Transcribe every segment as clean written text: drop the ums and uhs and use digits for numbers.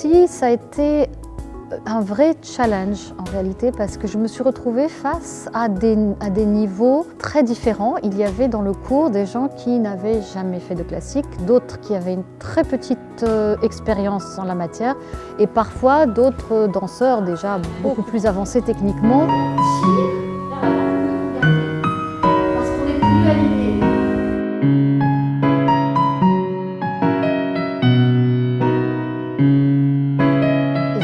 Ici, ça a été un vrai challenge en réalité parce que je me suis retrouvée face à des niveaux très différents. Il y avait dans le cours des gens qui n'avaient jamais fait de classique, d'autres qui avaient une très petite expérience en la matière et parfois d'autres danseurs déjà beaucoup plus avancés techniquement. Parce qu'on est plus validé.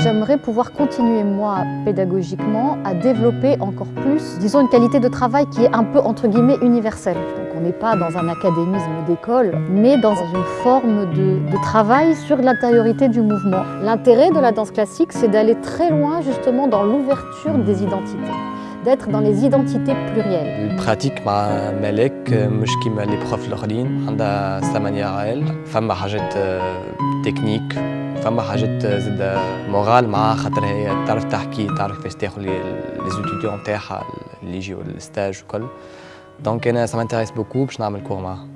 J'aimerais pouvoir continuer, moi, pédagogiquement, à développer encore plus, disons, une qualité de travail qui est un peu, entre guillemets, universelle. Donc on n'est pas dans un académisme d'école, mais dans une forme de travail sur l'intériorité du mouvement. L'intérêt de la danse classique, c'est d'aller très loin, justement, dans l'ouverture des identités, d'être dans les identités plurielles. البراتيك مع ملاك مش كيما لي بروف الاخرين عندها سا مانيير فما حاجات تكنيك فما حاجات زاد مورال مع خاطر هي تعرف تحكي تعرف كيفاش تاخذ لي زوتيديون نتاعها اللي يجيو للستاج وكل دونك انا سا مانتيريس بوكو باش نعمل كور معاها.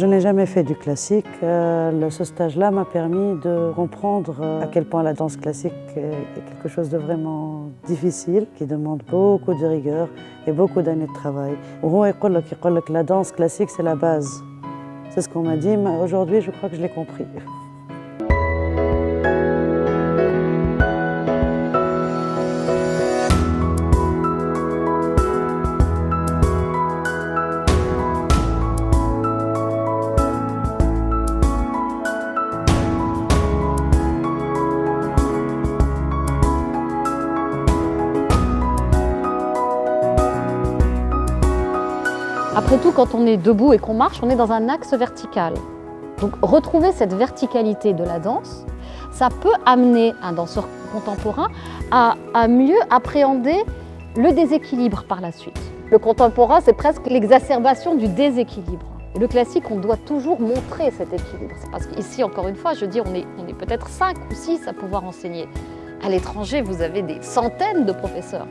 Je n'ai jamais fait du classique. Ce stage-là m'a permis de comprendre à quel point la danse classique est quelque chose de vraiment difficile, qui demande beaucoup de rigueur et beaucoup d'années de travail. La danse classique, c'est la base. C'est ce qu'on m'a dit, mais aujourd'hui, je crois que je l'ai compris. Après tout, quand on est debout et qu'on marche, on est dans un axe vertical. Donc retrouver cette verticalité de la danse, ça peut amener un danseur contemporain à mieux appréhender le déséquilibre par la suite. Le contemporain, c'est presque l'exacerbation du déséquilibre. Et le classique, on doit toujours montrer cet équilibre. C'est parce qu'ici, encore une fois, je dis, on est peut-être 5 ou 6 à pouvoir enseigner. À l'étranger, vous avez des centaines de professeurs.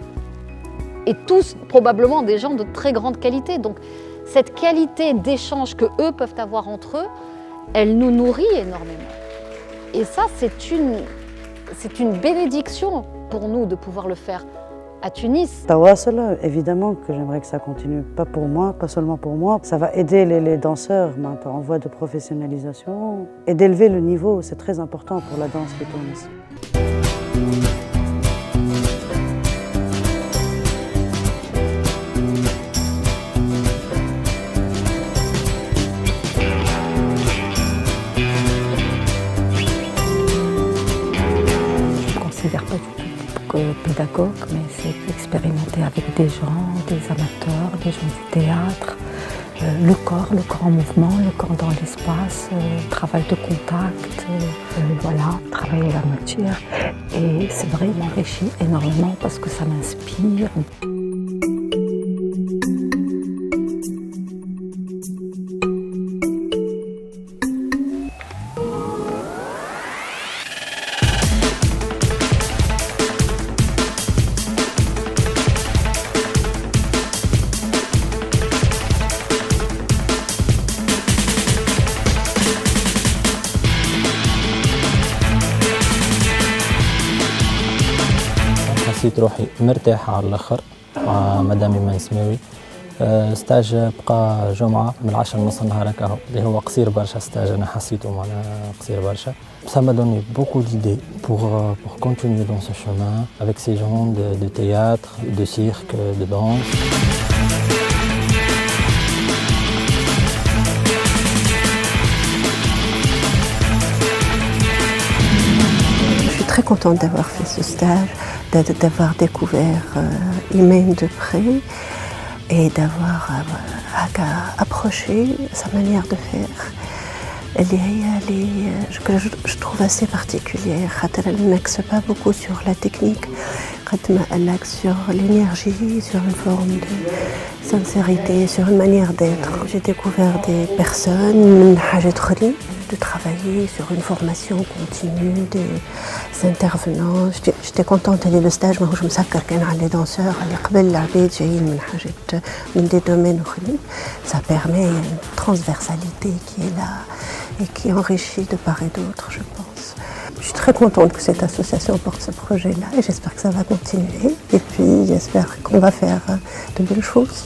Et tous probablement des gens de très grande qualité. Donc cette qualité d'échange que eux peuvent avoir entre eux, elle nous nourrit énormément. Et ça, c'est une bénédiction pour nous de pouvoir le faire à Tunis. Tawasul, évidemment que j'aimerais que ça continue, pas pour moi, pas seulement pour moi. Ça va aider les danseurs en voie de professionnalisation et d'élever le niveau. C'est très important pour la danse de Tunis. Pas du tout pédagogue, mais c'est expérimenter avec des gens, des amateurs, des gens du théâtre, le corps en mouvement, le corps dans l'espace, travail de contact, voilà, travailler la matière. Et c'est vrai, il m'enrichit énormément parce que ça m'inspire. حسيت روحي مرتاح على الاخر مع مدام إيمان سماوي. ستاج بقى جمعة من 10:30 النهار هكا اللي هو قصير برشا ستاج أنا حسيته معناها قصير برشا. Ça m'a donné beaucoup d'idées pour continuer dans ce chemin avec ces gens de théâtre, de cirque, de danse. Je suis très contente d'avoir fait ce stage, d'avoir découvert Imen de près et d'avoir approché sa manière de faire. Que je trouve assez particulière. Elle n'axe pas beaucoup sur la technique, elle axe sur l'énergie, sur une forme de sincérité, sur une manière d'être. J'ai découvert des personnes, de travailler sur une formation continue, des intervenants. J'étais contente d'aller le stage, mais je me suis dit les danseurs, des domaines autres. Ça permet une transversalité qui est là et qui enrichit de part et d'autre, je pense. Je suis très contente que cette association porte ce projet-là et j'espère que ça va continuer. Et puis j'espère qu'on va faire de belles choses.